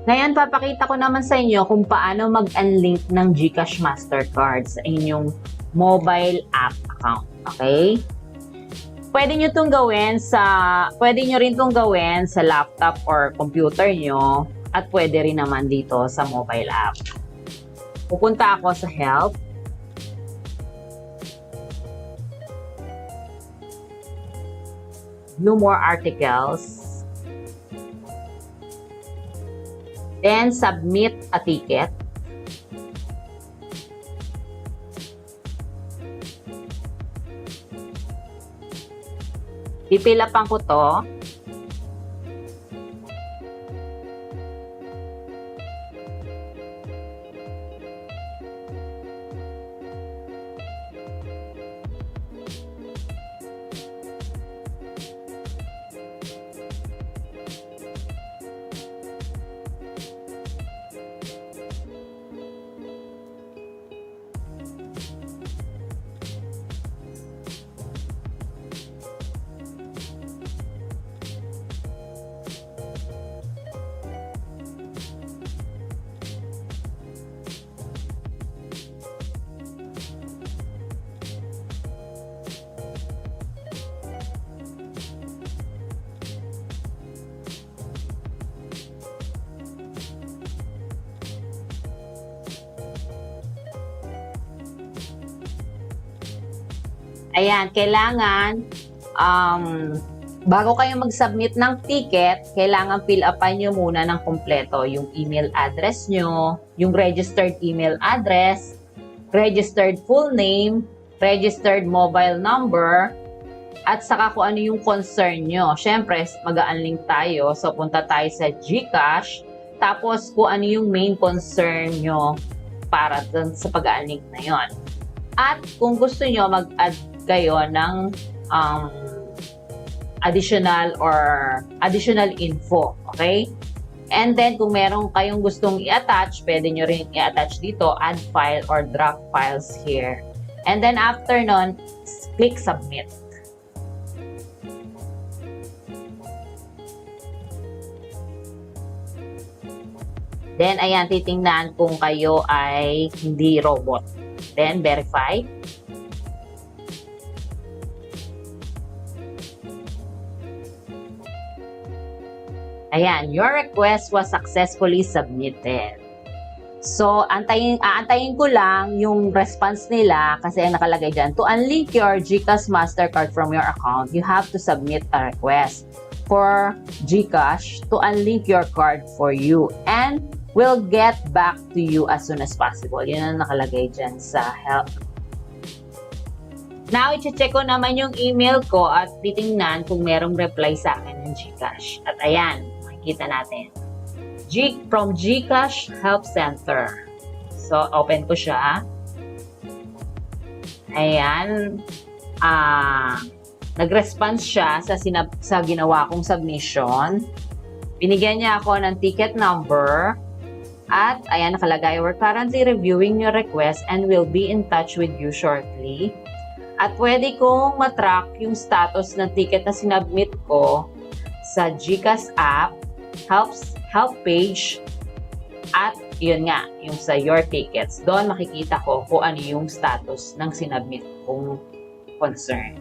Ngayon, papakita ko naman sa inyo kung paano mag-unlink ng GCash Mastercard sa inyong mobile app account. Okay? Pwede nyo rin itong gawin sa laptop or computer nyo at pwede rin naman dito sa mobile app. Pupunta ako sa Help. View more articles. Then, submit a ticket. Pipilapan ko to. Ayan, kailangan, bago kayo mag-submit ng ticket, kailangan fill upan nyo muna ng kompleto yung email address nyo, yung registered email address, registered full name, registered mobile number, at saka kung ano yung concern nyo. Siyempre, mag-unlink tayo, so punta tayo sa GCash, tapos kung ano yung main concern nyo para dun sa pag-unlink na yon. At kung gusto nyo mag-add kayo ng additional info, okay? And then, kung meron kayong gustong i-attach, pwede nyo rin i-attach dito, add file or drop files here. And then, after nun, click submit. Then, ayan, titingnan kung kayo ay hindi robot. Then, verify. Ayan, your request was successfully submitted. So, aantayin ko lang yung response nila kasi ang nakalagay dyan, to unlink your GCash Mastercard from your account, you have to submit a request for GCash to unlink your card for you and we'll get back to you as soon as possible. Yun ang nakalagay dyan sa help. Now, i-check ko naman yung email ko at titingnan kung merong reply sa akin ng GCash. At ayan, makikita natin. From GCash Help Center. So, open ko siya. Ayan. Nag-response siya sa ginawa kong submission. Binigyan niya ako ng ticket number. At, ayan, nakalagay, we're currently reviewing your request and will be in touch with you shortly. At pwede kong matrack yung status ng ticket na sinubmit ko sa GCash app, help page, at yun nga, yung sa your tickets. Doon makikita ko kung ano yung status ng sinubmit kong concern.